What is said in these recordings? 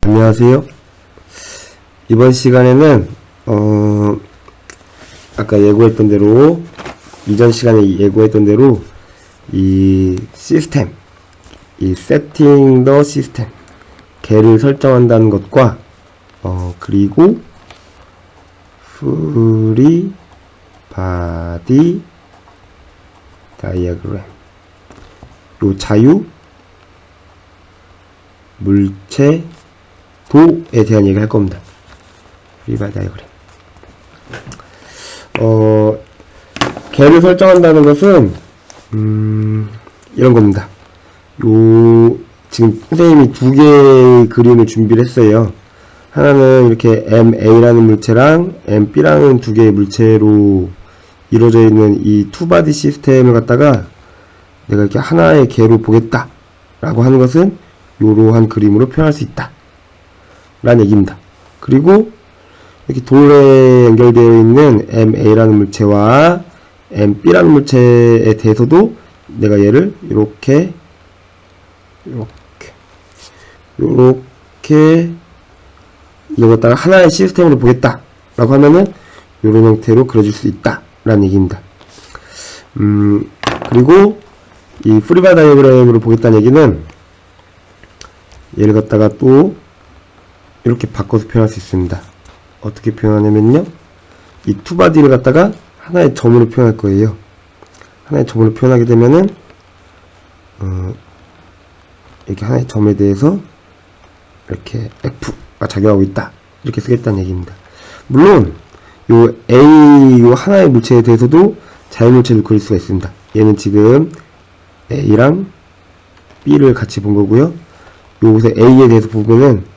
안녕하세요. 이번 시간에는 아까 예고했던 대로 이전 시간에 예고했던 대로 이 시스템, 이 setting the system 개를 설정한다는 것과 그리고 free body diagram, 요 자유 물체 도에 대한 얘기를 할 겁니다. free body diagram. 개를 설정한다는 것은 이런 겁니다. 지금 선생님이 두 개의 그림을 준비를 했어요. 하나는 이렇게 MA라는 물체랑 MB라는 두 개의 물체로 이루어져 있는 이 투바디 시스템을 갖다가 내가 이렇게 하나의 개로 보겠다 라고 하는 것은 이러한 그림으로 표현할 수 있다 라는 얘기입니다. 그리고 이렇게 돌에 연결되어 있는 MA라는 물체와 MB라는 물체에 대해서도 내가 얘를 이렇게 이걸 갖다가 하나의 시스템으로 보겠다 라고 하면은 이런 형태로 그려줄 수 있다 라는 얘기입니다. 그리고 이 프리바디 다이어그램으로 보겠다는 얘기는 얘를 갖다가 또 이렇게 바꿔서 표현할 수 있습니다. 어떻게 표현하냐면요, 이 투바디를 갖다가 하나의 점으로 표현할 거예요. 하나의 점으로 표현하게 되면은 이렇게 하나의 점에 대해서 이렇게 F가 작용하고 있다 이렇게 쓰겠다는 얘기입니다. 물론 요 A, 요 하나의 물체에 대해서도 자유물체를 그릴 수가 있습니다. 얘는 지금 A랑 B를 같이 본 거고요. 여기서 A에 대해서 보면은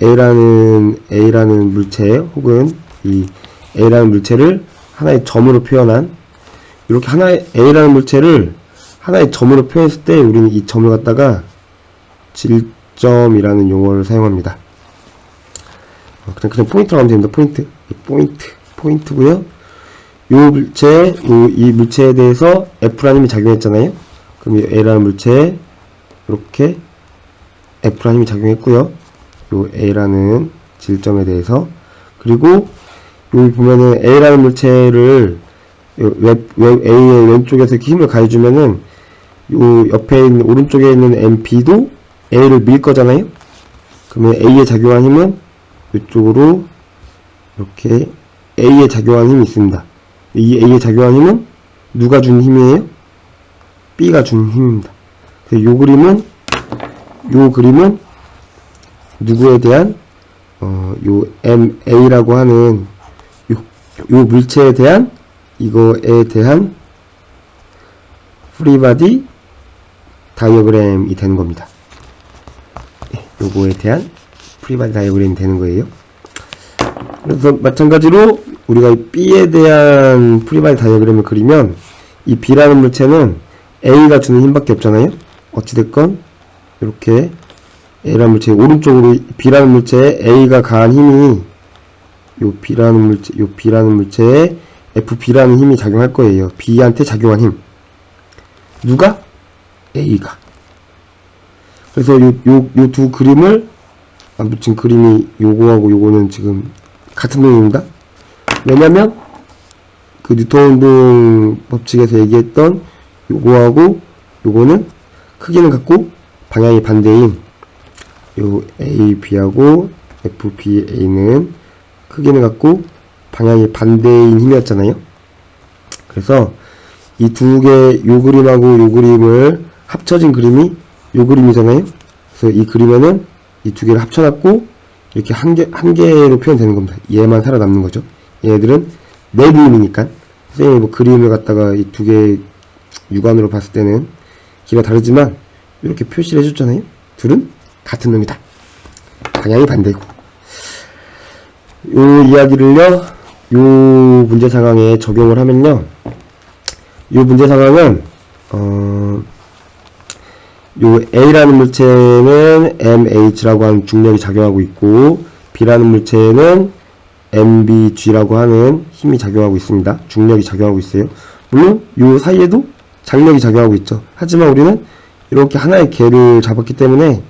A라는 물체 혹은 이 A라는 물체를 하나의 점으로 표현한, 이렇게 하나의 A라는 물체를 하나의 점으로 표현했을 때 우리는 이 점을 갖다가 질점이라는 용어를 사용합니다. 그냥 포인트라고 하면 됩니다. 포인트고요. 이 물체에 대해서 F라는 힘이 작용했잖아요. 그럼 이 A라는 물체에 이렇게 F라는 힘이 작용했고요. 요 A라는 질점에 대해서, 그리고 여기 보면은 A라는 물체를 A의 왼쪽에서 이렇게 힘을 가해주면은 요 옆에 있는 오른쪽에 있는 MB도 A를 밀 거잖아요. 그러면 A에 작용한 힘은 이쪽으로 이렇게 A에 작용한 힘이 있습니다. 이 A에 작용한 힘은 누가 준 힘이에요? B가 준 힘입니다. 그래서 요 그림은 누구에 대한 요 MA라고 하는 요 물체에 대한, 이거에 대한 프리바디 다이어그램이 되는 겁니다. 요거에 대한 프리바디 다이어그램이 되는 거예요. 그래서 마찬가지로 우리가 B에 대한 프리바디 다이어그램을 그리면 이 B라는 물체는 A가 주는 힘밖에 없잖아요. 어찌됐건 이렇게 A라는 물체 오른쪽으로 B라는 물체에 A가 가한 힘이 요 B라는 물체에 FB라는 힘이 작용할 거예요. B한테 작용한 힘. 누가? A가. 그래서 요 두 그림을, 아무튼 그림이 요거하고 요거는 지금 같은 놈입니다. 왜냐면 그 뉴턴 운동 법칙에서 얘기했던 요거하고 요거는 크기는 같고 방향이 반대인 요 AB하고 FBA는 크기는 같고 방향이 반대인 힘이었잖아요. 그래서 이 두 개, 요 그림하고 요 그림을 합쳐진 그림이 요 그림이잖아요. 그래서 이 그림에는 이 두 개를 합쳐놨고 이렇게 한 개로 표현되는 겁니다. 얘만 살아남는 거죠. 얘네들은 내부 힘이니까. 선생님이 뭐 그림을 갖다가 이 두 개 육안으로 봤을 때는 길이가 다르지만 이렇게 표시를 해줬잖아요. 둘은 같은 놈이다. 방향이 반대고. 요 이야기를요, 요 문제 상황에 적용을 하면요, 요 문제 상황은 요 A라는 물체는 MH라고 하는 중력이 작용하고 있고, B라는 물체는 MBG라고 하는 힘이 작용하고 있습니다. 중력이 작용하고 있어요. 물론 요 사이에도 장력이 작용하고 있죠. 하지만 우리는 이렇게 하나의 개를 잡았기 때문에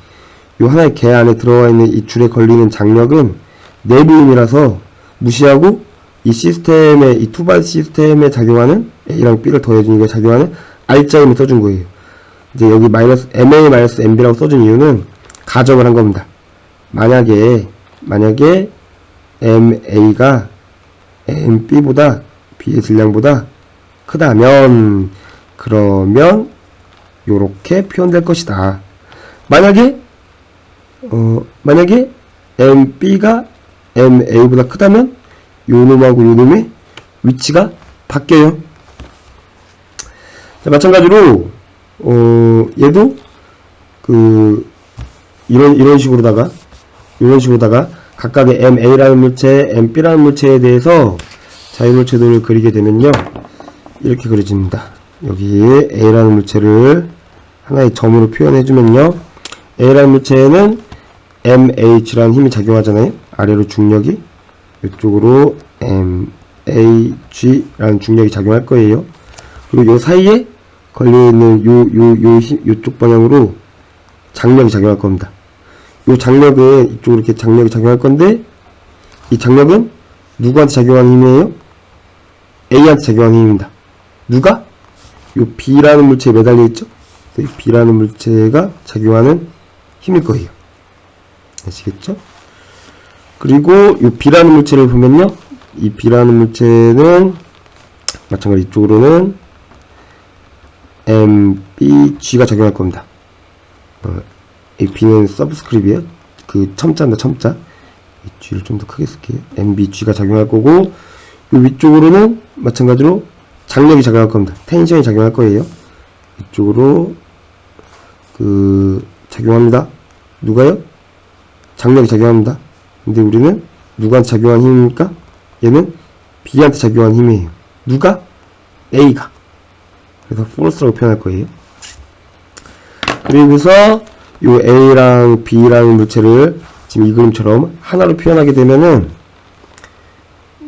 요 하나의 개 안에 들어가 있는 이 줄에 걸리는 장력은 내부임이라서 무시하고 이 시스템에, 이 투바디 시스템에 작용하는 A랑 B를 더해주니까 작용하는 R자임을 써준 거예요. 이제 여기 MA-MB라고 써준 이유는 가정을 한 겁니다. 만약에 MA가 MB보다 B의 질량보다 크다면 그러면 요렇게 표현될 것이다. 만약에 MB가 MA보다 크다면 요놈하고 요놈의 위치가 바뀌어요. 자, 마찬가지로 얘도 이런 식으로다가 각각의 MA라는 물체, MB라는 물체에 대해서 자유물체도를 그리게 되면요, 이렇게 그려집니다. 여기에 A라는 물체를 하나의 점으로 표현해주면요, A라는 물체에는 MH라는 힘이 작용하잖아요. 아래로 중력이, 이쪽으로 MAG라는 중력이 작용할 거예요. 그리고 요 사이에 걸려있는 요쪽 방향으로 장력이 작용할 겁니다. 요 장력은 이쪽으로 이렇게 장력이 작용할 건데, 이 장력은 누구한테 작용하는 힘이에요? A한테 작용하는 힘입니다. 누가? 요 B라는 물체에 매달려 있죠? 이 B라는 물체가 작용하는 힘일 거예요. 아시겠죠? 그리고 요 B라는 물체를 보면요, 이 B라는 물체는 마찬가지로 이쪽으로는 MBG가 작용할 겁니다. 이 B는 서브스크립이에요. 그 첨자입니다. 첨자. 이 G를 좀 더 크게 쓸게요. MBG가 작용할 거고, 요 위쪽으로는 마찬가지로 장력이 작용할 겁니다. 텐션이 작용할 거예요. 이쪽으로 작용합니다. 누가요? 장력이 작용합니다. 근데 우리는 누구한테 작용한 힘입니까? 얘는 B한테 작용한 힘이에요. 누가? A가. 그래서 포스라고 표현할 거예요. 그리고서 요 A랑 B라는 물체를 지금 이 그림처럼 하나로 표현하게 되면은,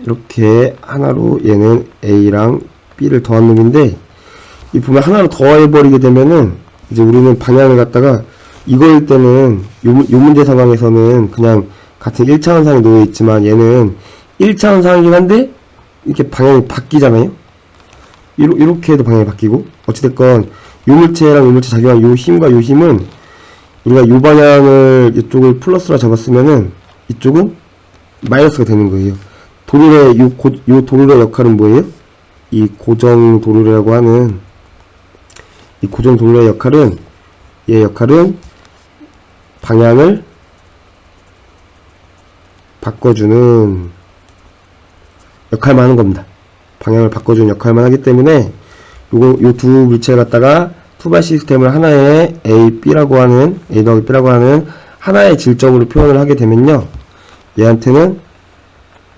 이렇게 하나로 얘는 A랑 B를 더한 놈인데, 이 보면 하나로 더해버리게 되면은 이제 우리는 방향을 갖다가 이거일 때는 요 문제 상황에서는 그냥 같은 1차원상에 놓여있지만, 얘는 1차원상이긴 한데 이렇게 방향이 바뀌잖아요. 이렇게 해도 방향이 바뀌고, 어찌됐건 요 물체랑 요 물체 작용한 요 힘과 요 힘은 우리가 요 방향을, 이쪽을 플러스라 잡았으면은 이쪽은 마이너스가 되는 거예요. 도르래, 요 도르래 역할은 뭐예요? 이 고정 도르래라고 하는 이 고정 도르래 역할은, 얘 역할은 방향을 바꿔주는 역할만 하는 겁니다. 방향을 바꿔주는 역할만 하기 때문에 요 두 물체를 갖다가 투바 시스템을 하나의 A 더하기 B라고 하는 하나의 질점으로 표현을 하게 되면요, 얘한테는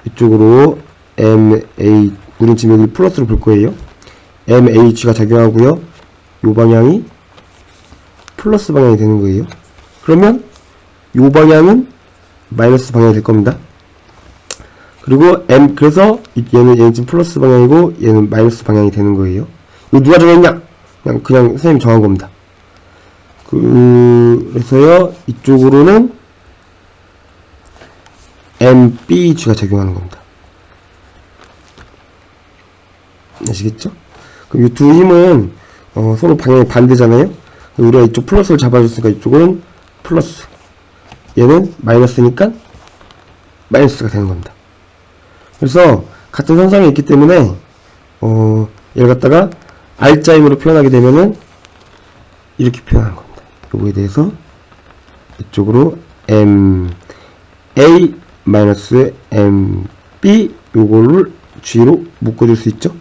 이쪽으로 우린 지금 여기 플러스로 볼 거예요. MH가 작용하고요, 요 방향이 플러스 방향이 되는 거예요. 그러면 요 방향은 마이너스 방향이 될 겁니다. 그리고 그래서 얘는 지금 플러스 방향이고 얘는 마이너스 방향이 되는 거예요. 이거 누가 정했냐? 그냥 선생님이 정한 겁니다. 그래서요, 이쪽으로는 MBG가 작용하는 겁니다. 아시겠죠? 그럼 이 두 힘은 서로 방향이 반대잖아요. 우리가 이쪽 플러스를 잡아줬으니까 이쪽은 플러스, 얘는 마이너스니까 마이너스가 되는 겁니다. 그래서 같은 선상에 있기 때문에 얘를 갖다가 R자임으로 표현하게 되면은 이렇게 표현하는 겁니다. 요거에 대해서 이쪽으로 MA-MB 요거를 G로 묶어줄 수 있죠.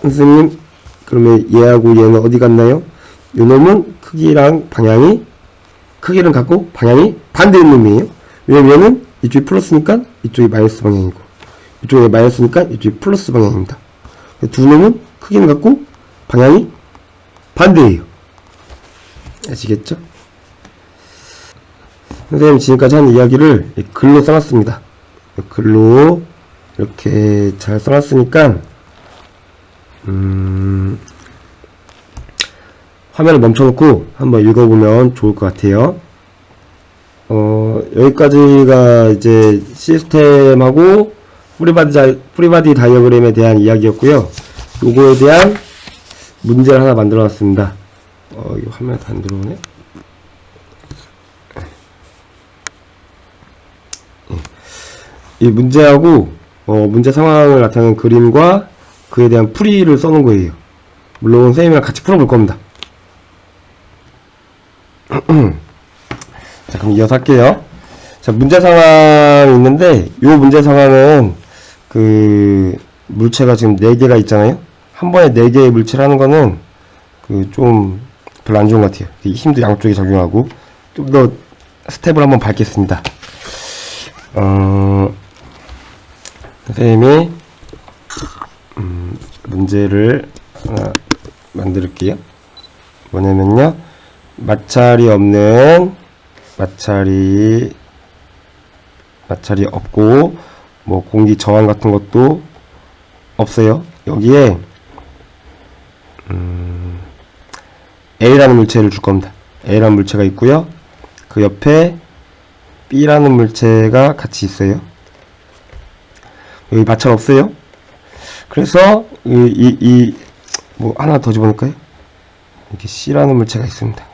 선생님, 그러면 얘하고 얘는 어디 갔나요? 요 놈은 크기랑 방향이, 크기를 갖고 방향이 반대인 놈이에요. 왜냐면 얘는 이쪽이 플러스니까 이쪽이 마이너스 방향이고, 이쪽이 마이너스니까 이쪽이 플러스 방향입니다. 두 놈은 크기는 같고 방향이 반대예요. 아시겠죠? 선생님 지금까지 한 이야기를 글로 써놨습니다. 글로 이렇게 잘 써놨으니까 화면을 멈춰놓고 한번 읽어보면 좋을 것 같아요. 여기까지가 이제 시스템하고 프리바디 다이어그램에 대한 이야기였고요. 요거에 대한 문제를 하나 만들어 놨습니다. 이거 화면에 다 안 들어오네. 이 문제하고 문제 상황을 나타내는 그림과 그에 대한 풀이를 써놓은 거예요. 물론 선생님이랑 같이 풀어볼 겁니다. 자, 그럼 이어서 할게요. 자, 문제 상황이 있는데, 요 문제 상황은 그 물체가 지금 4개가 있잖아요. 한 번에 4개의 물체를 하는 거는 그 좀 별로 안 좋은 것 같아요. 힘도 양쪽에 적용하고. 좀 더 스텝을 한번 밟겠습니다. 선생님이 문제를 하나 만들게요. 뭐냐면요, 마찰이 없고 뭐 공기 저항 같은 것도 없어요. 여기에 A라는 물체를 줄 겁니다. A라는 물체가 있고요. 그 옆에 B라는 물체가 같이 있어요. 여기 마찰 없어요. 그래서 뭐 하나 더 집어넣을까요? 이렇게 C라는 물체가 있습니다.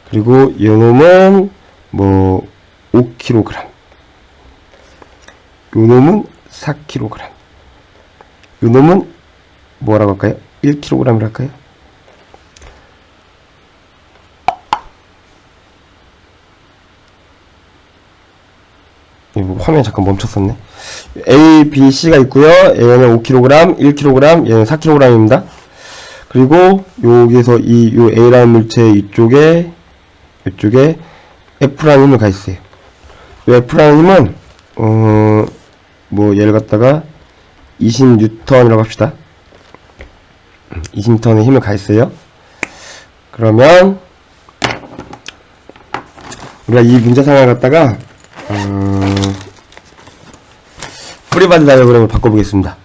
그리고 요놈은 뭐 5kg, 요놈은 4kg, 요놈은 뭐라고 할까요? 1kg이라고 할까요? 화면이 잠깐 멈췄었네. A, B, C가 있고요. 얘는 5kg, 1kg, 얘는 4kg입니다. 그리고 여기서 요 A라는 물체 이쪽에 F라는 힘을 가 있어요. 이 F라는 힘은 뭐 얘를 갖다가 20N이라고 합시다. 20N의 힘을 가 있어요. 그러면 우리가 이 문제 상황을 갖다가 프리바디 다이어그램을 바꿔보겠습니다.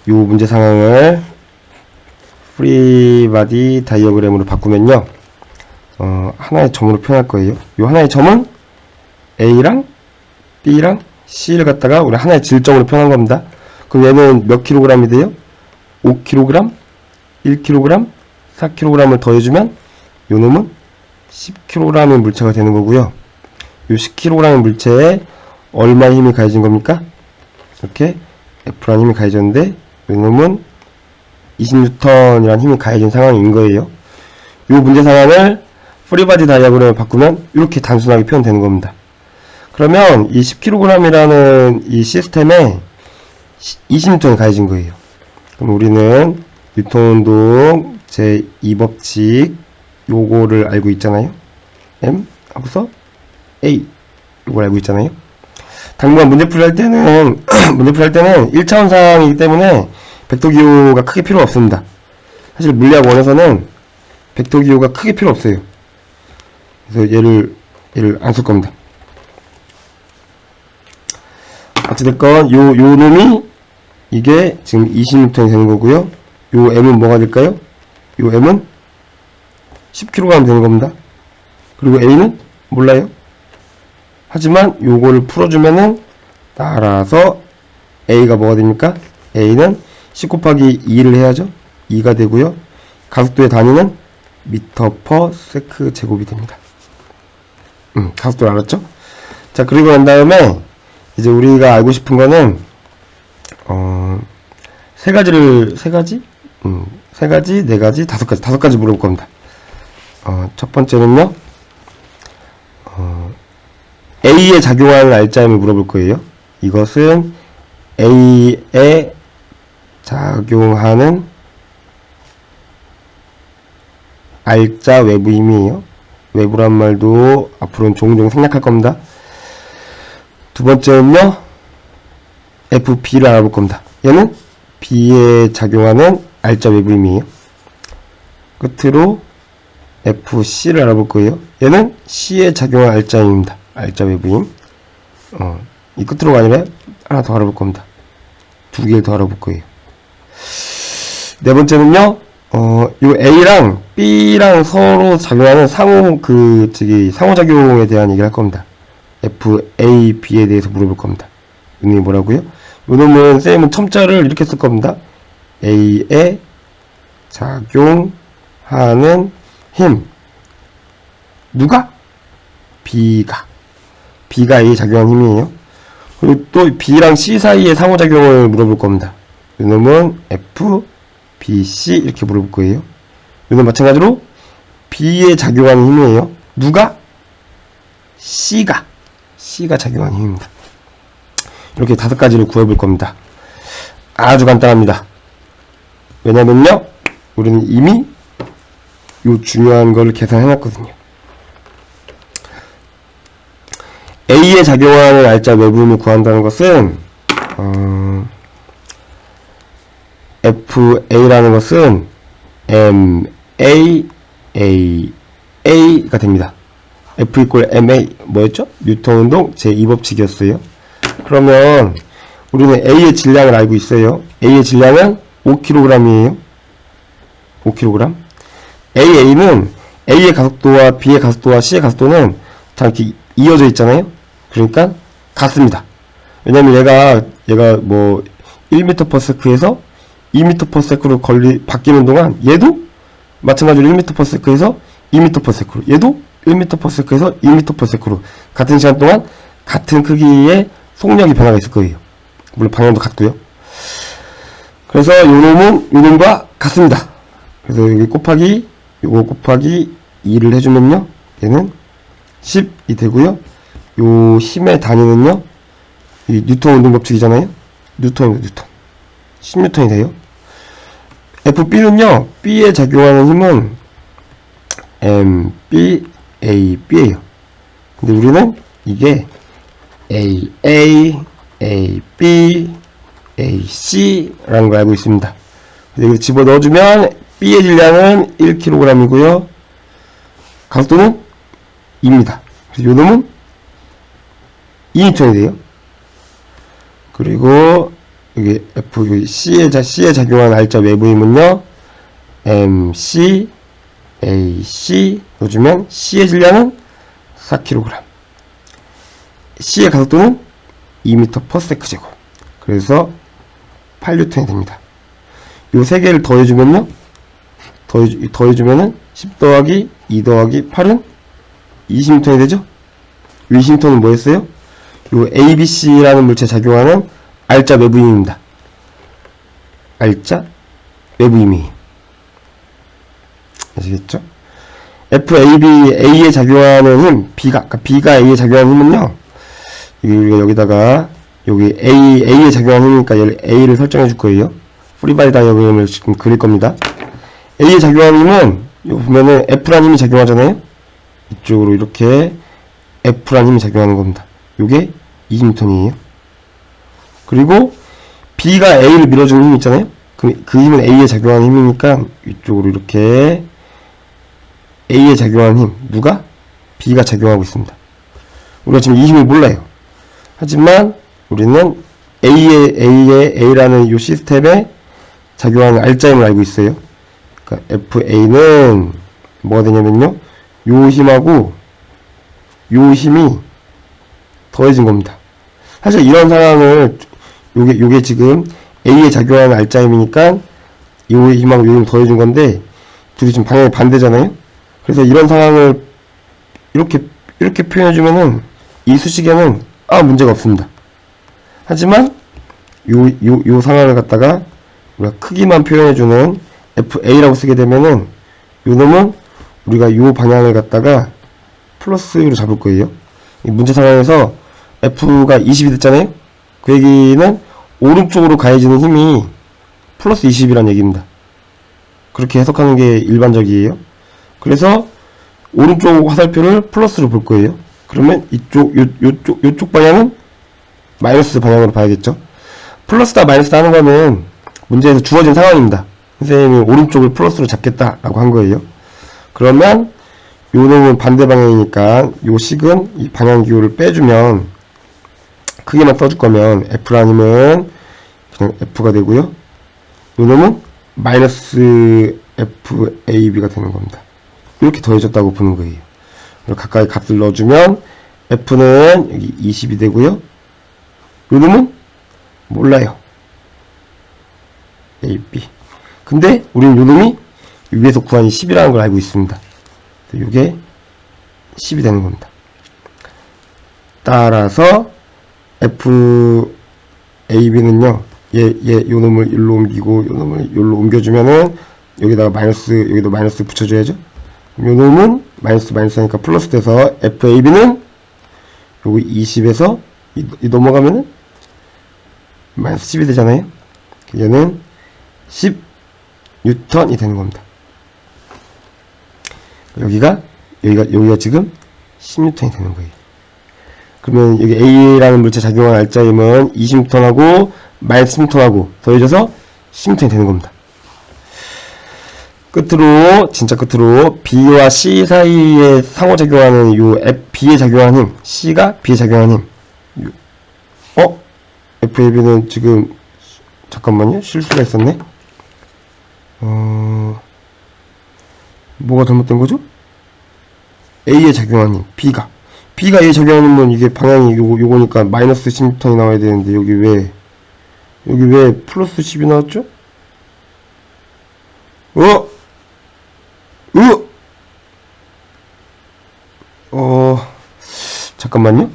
이 문제 상황을 프리바디 다이어그램으로 바꾸면요, 하나의 점으로 표현할 거예요. 이 하나의 점은 A랑 B랑 C를 갖다가 우리 하나의 질적으로 표현한 겁니다. 그럼 얘는 몇 킬로그램이 돼요? 5kg, 1kg, 4kg을 더해주면 요 놈은 10kg의 물체가 되는 거고요. 요 10kg의 물체에 얼마의 힘이 가해진 겁니까? 이렇게 F라는 힘이 가해졌는데 요 놈은 20N이라는 힘이 가해진 상황인 거예요. 요 문제 상황을 프리바디 다이어그램을 바꾸면 이렇게 단순하게 표현되는 겁니다. 그러면 이 10kg이라는 이 시스템에 20N이 가해진 거예요. 그럼 우리는 뉴턴운동 제2법칙 요거를 알고 있잖아요. M 하고서 A 요걸 알고 있잖아요. 당분간 문제 풀이할 때는 1차원 상황이기 때문에 벡터 기호가 크게 필요 없습니다. 사실 물리학 원에서는 벡터 기호가 크게 필요 없어요. 그래서 얘를 안 쓸 겁니다. 어찌됐건 요 놈이 이게 지금 20N이 되는 거고요. 요 M은 뭐가 될까요? 요 M은 10kg 되는 겁니다. 그리고 A는 몰라요. 하지만 요거를 풀어주면은 따라서 A가 뭐가 됩니까? A는 10 곱하기 2를 해야죠. 2가 되고요. 가속도의 단위는 m/s 제곱이 됩니다. 가속도를 알았죠? 자, 그리고 난 다음에 이제 우리가 알고 싶은 거는 세 가지, 네 가지, 다섯 가지 물어볼 겁니다. 첫 번째는요, A에 작용하는 알짜임을 물어볼 거예요. 이것은 A에 작용하는 알짜 외부 힘이에요. 외부란 말도 앞으로는 종종 생략할 겁니다. 두 번째는요, FB를 알아볼 겁니다. 얘는 B에 작용하는 알짜 외부 힘이에요. 끝으로 FC를 알아볼 거예요. 얘는 C에 작용한 알짜 힘입니다. 알짜 외부 힘. 이 끝으로가 아니라 하나 더 알아볼 겁니다. 두 개를 더 알아볼 거예요. 네 번째는요, 요 A랑 B랑 서로 작용하는 상호작용에 대한 얘기를 할 겁니다. F, A, B에 대해서 물어볼 겁니다. 이놈이 뭐라고요? 이놈은 쌤은 첨자를 이렇게 쓸 겁니다. A에 작용하는 힘. 누가? B가 A에 작용하는 힘이에요. 그리고 또 B랑 C 사이의 상호작용을 물어볼 겁니다. 이놈은 F, B, C 이렇게 물어볼 거예요. 이놈은 마찬가지로 B에 작용하는 힘이에요. 누가? C가 작용하는 힘입니다. 이렇게 5가지를 구해볼 겁니다. 아주 간단합니다. 왜냐면요, 우리는 이미 요 중요한 걸 계산해놨거든요. A에 작용하는 알짜 외부음을 구한다는 것은 FA라는 것은 MAAA가 됩니다. F = MA 뭐였죠? 뉴턴운동 제2법칙이었어요. 그러면 우리는 A의 질량을 알고 있어요. A의 질량은 5kg이에요. 5kg. AA는 A의 가속도와 B의 가속도와 C의 가속도는 다 이렇게 이어져 있잖아요. 그러니까 같습니다. 왜냐면 얘가 뭐 1m/s에서 2m/s로 바뀌는 동안 얘도 마찬가지로 1m/s에서 2m/s로, 얘도 1m/s에서 2m/s로 같은 시간 동안 같은 크기의 속력이 변화가 있을 거예요. 물론 방향도 같고요. 그래서 요놈과 같습니다. 그래서 여기 요거 곱하기 2를 해주면요, 얘는 10이 되고요. 요 힘의 단위는요, 이 뉴턴 운동 법칙이잖아요. 뉴턴 10뉴턴이 돼요. FB는요, B에 작용하는 힘은 MBAB예요. 근데 우리는 이게 AA, AB, AC라는 걸 알고 있습니다. 여기 집어 넣어주면 B의 질량은 1kg이고요. 가속도는 2입니다. 그래서 요놈은 2N이 돼요. 그리고 여기 여기 C에 작용하는 알짜 외부임은요, MC, AC 넣어주면 C의 질량은 4kg, C의 가속도는 2m/s제곱. 그래서 8N이 됩니다. 요 세 개를 더해주면요, 더해주면은 10 더하기 2 더하기 8은 20N이 되죠? 20N은 뭐였어요? 요 ABC라는 물체에 작용하는 알짜 외부임입니다. 알짜 외부임이. 아시겠죠? A에 작용하는 힘, B가 A에 작용하는 힘은요, 우리가 여기다가, 여기 A에 작용하는 힘이니까 여기 A를 설정해 줄 거예요. 프리바디 다이어그램을 지금 그릴 겁니다. A에 작용하는 힘은, 여기 보면은 F라는 힘이 작용하잖아요? 이쪽으로 이렇게 F라는 힘이 작용하는 겁니다. 요게 20N이에요. 그리고 B가 A를 밀어주는 힘이 있잖아요? 그 힘은 A에 작용하는 힘이니까 이쪽으로 이렇게 A에 작용하는 힘, 누가? B가 작용하고 있습니다. 우리가 지금 이 힘을 몰라요. 하지만 우리는 A라는 이 시스템에 작용하는 알짜 힘을 알고 있어요. 그러니까 FA는 뭐가 되냐면요, 요 힘하고 요 힘이 더해진 겁니다. 사실 이런 상황을, 요게 지금 A에 작용하는 알짜 힘이니까 요 힘하고 요 힘을 더해준 건데, 둘이 지금 방향이 반대잖아요? 그래서 이런 상황을 이렇게 표현해주면은 이 수식에는 문제가 없습니다. 하지만 요 상황을 갖다가 우리가 크기만 표현해주는 FA라고 쓰게 되면은 요 놈은 우리가 요 방향을 갖다가 플러스로 잡을 거예요. 이 문제 상황에서 F가 20이 됐잖아요? 그 얘기는 오른쪽으로 가해지는 힘이 플러스 20이란 얘기입니다. 그렇게 해석하는 게 일반적이에요. 그래서 오른쪽 화살표를 플러스로 볼 거예요. 그러면 요쪽 방향은 마이너스 방향으로 봐야겠죠. 플러스다 마이너스다 하는 거는 문제에서 주어진 상황입니다. 선생님이 오른쪽을 플러스로 잡겠다라고 한 거예요. 그러면 요 놈은 반대 방향이니까 요 식은 이 방향 기호를 빼주면, 크게만 써줄 거면 F라는 힘은 그냥 F가 되고요. 요 놈은 마이너스 FAB가 되는 겁니다. 이렇게 더해졌다고 보는 거예요. 그리고 각각의 값을 넣어주면 F는 여기 20이 되고요. 요 놈은 몰라요. AB. 근데 우리는 요 놈이 위에서 구한 10이라는 걸 알고 있습니다. 요게 10이 되는 겁니다. 따라서 FAB는요, 요 놈을 일로 옮기고, 요 놈을 요로 옮겨주면은, 여기다가 마이너스, 여기도 마이너스 붙여줘야죠. 요 놈은 마이너스 하니까 플러스 돼서, FAB는 요거 20에서, 이 넘어가면은, 마이너스 10이 되잖아요. 얘는 10N이 되는 겁니다. 여기가 지금 10N이 되는 거예요. 그러면 여기 A라는 물체 작용한 알짜임은 20N하고 마이너스 10N하고 더해져서 10N이 되는 겁니다. 진짜 끝으로 B와 C 사이에 상호작용하는 요 B에 작용하는 힘, C가 B에 작용하는 힘. FAB는 지금, 잠깐만요. 실수가 있었네. 뭐가 잘못된 거죠? A에 작용하는 힘, B가 A에 작용하면 이게 방향이 요거니까 마이너스 10N이 나와야 되는데, 여기 왜 플러스 10이 나왔죠? 잠깐만요.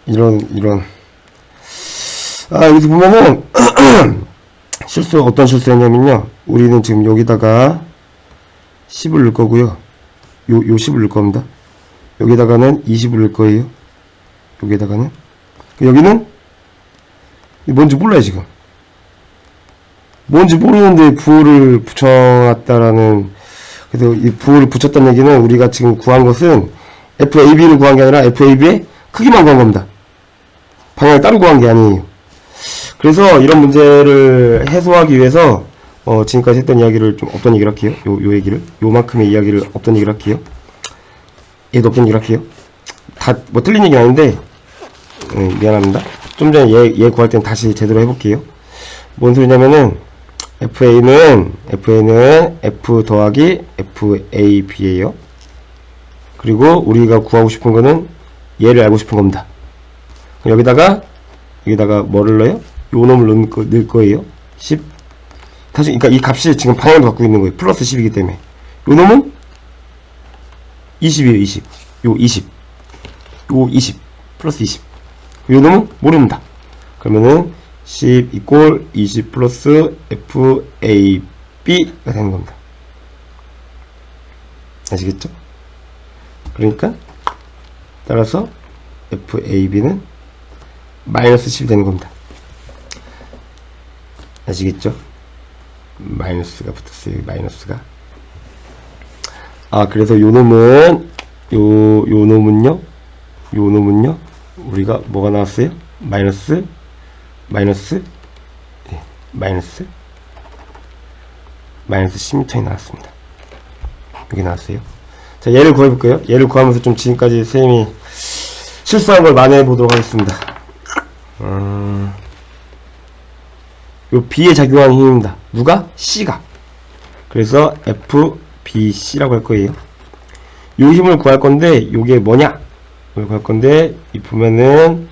이런. 여기서 보면은, 어떤 실수했냐면요. 우리는 지금 여기다가 10을 넣을 거고요. 요 10을 넣을 겁니다. 여기다가는 20을 넣을 거예요. 여기다가는. 여기는, 뭔지 몰라요, 지금. 뭔지 모르는데 부호를 붙여놨다라는, 그래서 이 부호를 붙였다는 얘기는 우리가 지금 구한 것은 FAB를 구한 게 아니라 FAB의 크기만 구한 겁니다. 방향을 따로 구한 게 아니에요. 그래서 이런 문제를 해소하기 위해서 지금까지 했던 이야기를 좀 없던 얘기를 할게요. 요 얘기를, 요만큼의 이야기를 없던 얘기를 할게요. 얘도 없던 얘기를 할게요. 다 뭐 틀린 얘기는 아닌데 미안합니다. 좀 전에 얘 구할 때는 다시 제대로 해볼게요. 뭔 소리냐면은 FA는 F 더하기 FAB예요. 그리고 우리가 구하고 싶은 거는 얘를 알고 싶은 겁니다. 여기다가 뭐를 넣어요? 요 놈을 넣을 거예요. 10. 다시, 그러니까 이 값이 지금 방향을 갖고 있는 거예요. 플러스 10이기 때문에. 요 놈은 20이에요, 20. 요 20. 플러스 20. 요 놈은 모릅니다. 그러면은 10 이꼴 20 플러스 FAB가 되는 겁니다. 아시겠죠? 그러니까 따라서 FAB는 마이너스 10이 되는 겁니다. 아시겠죠? 마이너스가 붙었어요. 마이너스가. 그래서 요 놈은요 우리가 뭐가 나왔어요? 마이너스 10m이 나왔습니다. 여기 나왔어요. 자, 얘를 구해볼게요. 얘를 구하면서 좀 지금까지 선생님이 실수한 걸 만회해 보도록 하겠습니다. 요 B에 작용하는 힘입니다. 누가? C가. 그래서 FBC라고 할 거예요. 요 힘을 구할 건데, 요게 뭐냐? 이걸 구할 건데, 이 보면은,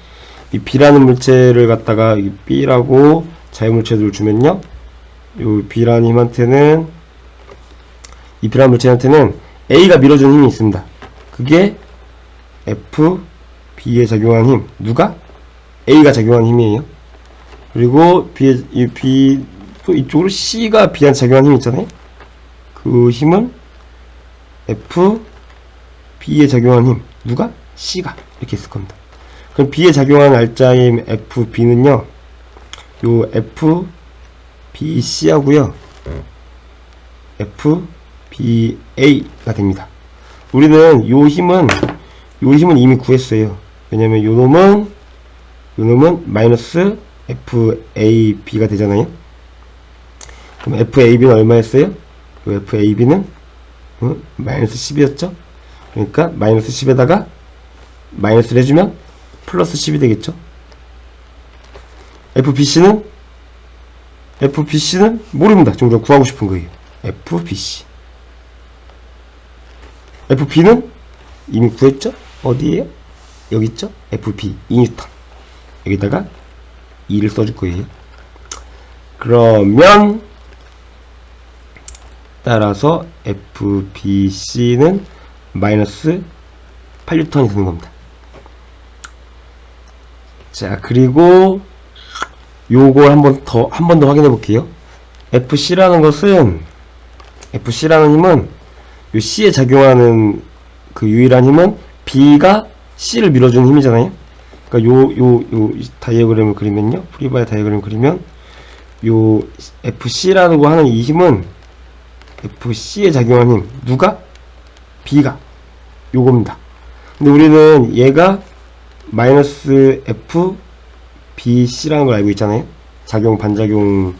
이 B라는 물체를 갖다가 이 B라고 자유물체들을 주면요. 요 B라는 힘한테는, 이 B라는 물체한테는 A가 밀어주는 힘이 있습니다. 그게 FB에 작용하는 힘. 누가? A가 작용하는 힘이에요. 그리고 또 이쪽으로 C가 B한테 작용하는 힘이 있잖아요. 그 힘은 FB에 작용하는 힘. 누가? C가. 이렇게 있을 겁니다. 그럼 B에 작용하는 알짜임 FB는요, 요 FBC 하고요, FBA가 됩니다. 우리는 요 힘은 이미 구했어요. 왜냐면 요 놈은 마이너스 FAB가 되잖아요. 그럼 FAB는 얼마였어요? 요 FAB는 마이너스 10이었죠? 그러니까 마이너스 10에다가 마이너스를 해주면 플러스 10이 되겠죠? FBC는 FBC는 모릅니다. 지금 우리가 구하고 싶은 거예요. FBC. FB는 이미 구했죠? 어디에요? 여기 있죠? FB 2뉴턴. 여기다가 2를 써줄 거예요. 그러면 따라서 FBC는 마이너스 8뉴턴이 되는 겁니다. 자, 그리고 요걸 한 번 더 확인해 볼게요. FC라는 힘은 요 C에 작용하는 그 유일한 힘은 B가 C를 밀어주는 힘이잖아요. 그러니까 요 다이어그램을 그리면요. 프리바디 다이어그램을 그리면 요 FC라는 거 하는 이 힘은 FC에 작용하는 힘. 누가? B가. 요겁니다. 근데 우리는 얘가 마이너스 FBC라는 걸 알고 있잖아요. 작용, 반작용,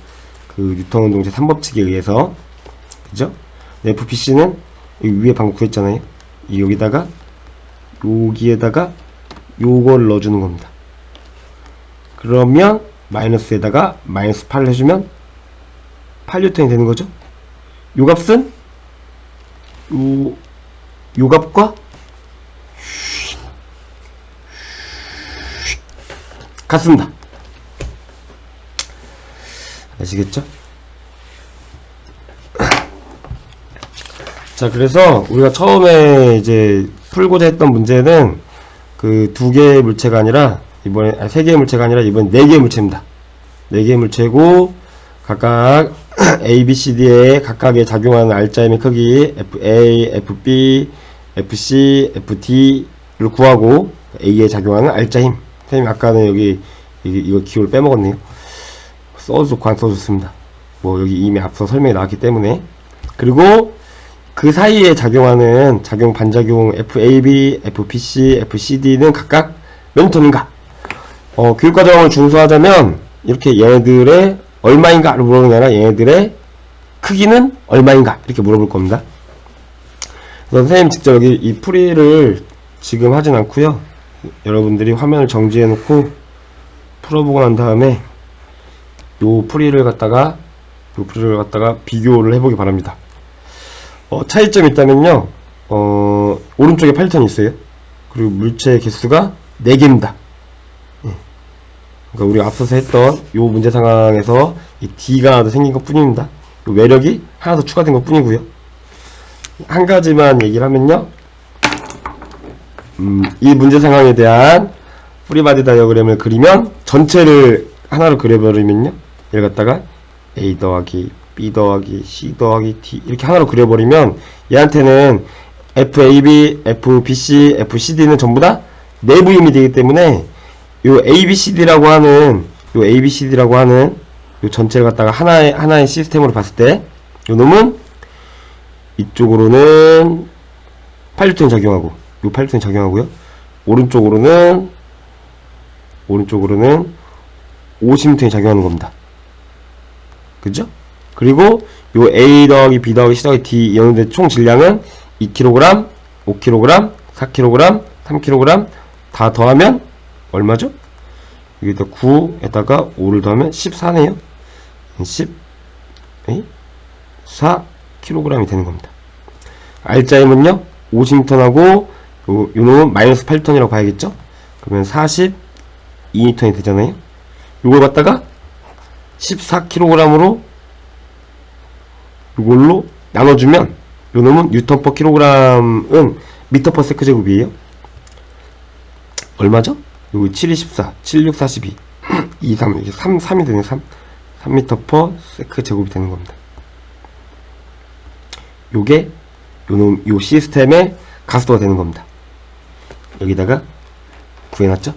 그 뉴턴 운동 제3법칙에 의해서. 그죠? FBC는 여기 위에 방금 구했잖아요. 여기다가, 여기에다가 요걸 넣어주는 겁니다. 그러면 마이너스에다가 마이너스 8을 해주면 8뉴턴이 되는 거죠. 요 값은 요 값과 같습니다. 아시겠죠? 자, 그래서 우리가 처음에 이제 풀고자 했던 문제는 그 두 개의 물체가 아니라 이번에 세 개의 물체가 아니라 이번 네 개의 물체입니다. 네 개의 물체고 각각 A, B, C, D에 각각에 작용하는 알짜임의 크기 FA, FB, FC, FD를 구하고 A에 작용하는 알짜힘. 선생님 아까는 여기 이거 기호를 빼먹었네요. 써줬고 안 써줬습니다. 뭐 여기 이미 앞서 설명이 나왔기 때문에. 그리고 그 사이에 작용하는 작용 반작용 FAB, FBC, FCD는 각각 몇 뉴턴인가? 교육과정을 준수하자면 이렇게 얘네들의 얼마인가를 물어보는 게 아니라 얘네들의 크기는 얼마인가 이렇게 물어볼 겁니다. 그래서 선생님 직접 여기 이 풀이를 지금 하진 않고요. 여러분들이 화면을 정지해 놓고 풀어보고 난 다음에 요 풀이를 갖다가 비교를 해보기 바랍니다. 차이점이 있다면요. 오른쪽에 8뉴턴이 있어요. 그리고 물체 개수가 4개입니다. 그러니까 우리가 앞서서 했던 요 문제 상황에서 이 D가 하나 더 생긴 것 뿐입니다. 요 외력이 하나 더 추가된 것 뿐이고요. 한 가지만 얘기를 하면요. 이 문제 상황에 대한 프리바디 다이어그램을 그리면 전체를 하나로 그려버리면요. 얘를 갖다가 A 더하기 B 더하기 C 더하기 D 이렇게 하나로 그려버리면 얘한테는 FAB, FBC, FCD는 전부 다 내부 힘이 되기 때문에 요 ABCD라고 하는 요 전체를 갖다가 하나의 시스템으로 봤을 때 요 놈은 이쪽으로는 8뉴턴이 작용하고 요 8뉴턴이 작용하고요. 오른쪽으로는 50뉴턴이 작용하는 겁니다. 그죠? 그리고 요 A 더하기 B 더하기 C 더하기 D 이놈들 총 질량은 2kg, 5kg, 4kg, 3kg 다 더하면 얼마죠? 여기다 9에다가 5를 더하면 14네요. 14kg이 되는 겁니다. 알짜임은요 50N하고 요 놈은 마이너스 8N이라고 봐야겠죠? 그러면 42N이 되잖아요. 요걸 갖다가 14kg으로 이걸로 나눠주면 요 놈은 뉴턴 퍼 킬로그램은 미터 퍼 세크 제곱이에요. 얼마죠? 요거 7, 24, 7, 6, 42 2, 3 이게 3이 되네. 3미터 퍼 세크 제곱이 되는 겁니다. 요게 요 시스템의 가속도가 되는 겁니다. 여기다가 구해놨죠?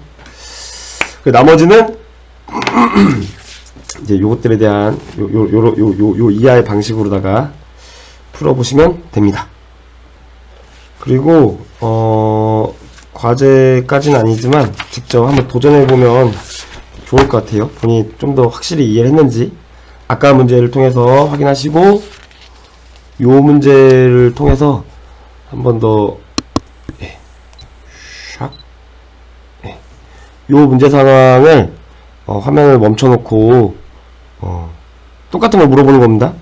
그 나머지는 이제 요것들에 대한 요 이하의 방식으로다가 풀어보시면 됩니다. 그리고 과제까지는 아니지만 직접 한번 도전해보면 좋을 것 같아요. 본인이 좀 더 확실히 이해를 했는지 아까 문제를 통해서 확인하시고 요 문제를 통해서 한 번 더 요 문제 상황을 화면을 멈춰놓고 똑같은 걸 물어보는 겁니다.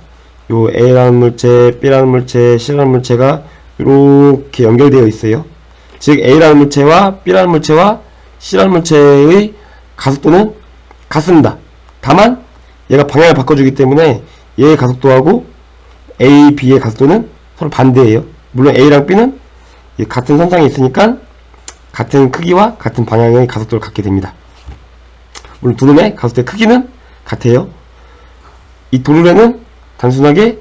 요 A라는 물체, B라는 물체, C라는 물체가 이렇게 연결되어 있어요. 즉 A라는 물체와 B라는 물체와 C라는 물체의 가속도는 같습니다. 다만 얘가 방향을 바꿔주기 때문에 얘의 가속도하고 A, B의 가속도는 서로 반대예요. 물론 A랑 B는 같은 선상에 있으니까 같은 크기와 같은 방향의 가속도를 갖게 됩니다. 물론 두 놈의 가속도의 크기는 같아요. 이 도르래는 단순하게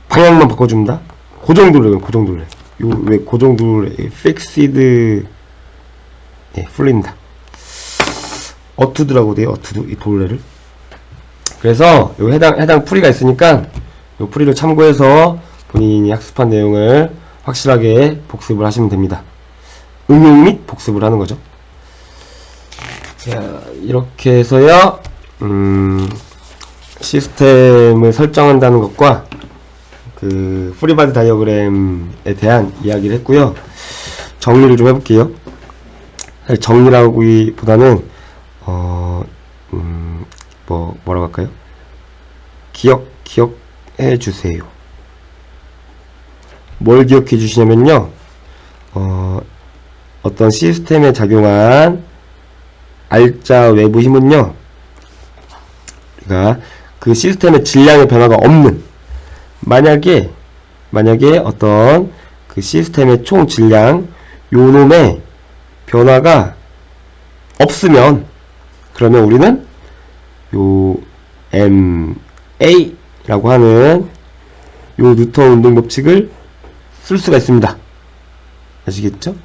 방향만 바꿔줍니다. 고정도르래, 고정도르래. 요 왜 고정도르래, 픽시드, 예, 풀립니다. 어투드라고 돼요. 어투드, 이 도르래를. 그래서 요 해당 풀이가 있으니까 요 풀이를 참고해서 본인이 학습한 내용을 확실하게 복습을 하시면 됩니다. 응용 및 복습을 하는 거죠. 자, 이렇게 해서요, 시스템을 설정한다는 것과 그 프리바디 다이어그램에 대한 이야기를 했고요. 정리를 좀 해볼게요. 사실 정리라기보다는 뭐라고 할까요? 기억해 주세요. 뭘 기억해 주시냐면요, 어떤 시스템에 작용한 알짜 외부 힘은요, 그러니까 그 시스템의 질량의 변화가 없는, 만약에 어떤 그 시스템의 총 질량 요놈의 변화가 없으면, 그러면 우리는 요 MA라고 하는 요 뉴턴 운동 법칙을 쓸 수가 있습니다. 아시겠죠?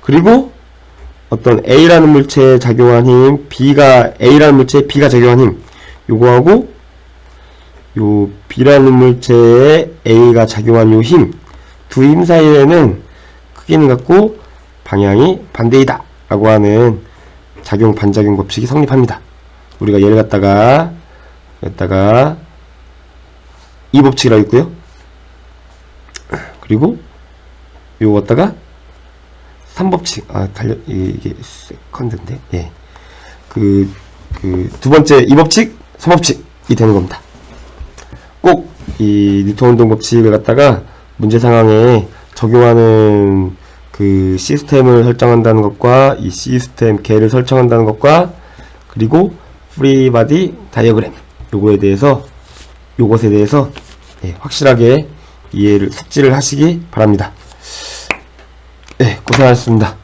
그리고 어떤 A라는 물체에 작용한 힘, A라는 물체에 B가 작용한 힘, 요거하고 요 B라는 물체에 A가 작용한 요 힘, 두 힘 사이에는 크기는 같고 방향이 반대이다 라고 하는 작용 반작용 법칙이 성립합니다. 우리가 얘를 갖다가 이 법칙이라고 했고요. 그리고 요거 갖다가 3법칙, 이게 세컨드인데, 예. 두 번째 2법칙, 3법칙이 되는 겁니다. 꼭 이 뉴턴 운동 법칙을 갖다가 문제 상황에 적용하는 그 시스템을 설정한다는 것과 이 시스템 개를 설정한다는 것과 그리고 프리바디 다이어그램 요것에 대해서 예, 확실하게 숙지를 하시기 바랍니다. 네, 고생하셨습니다.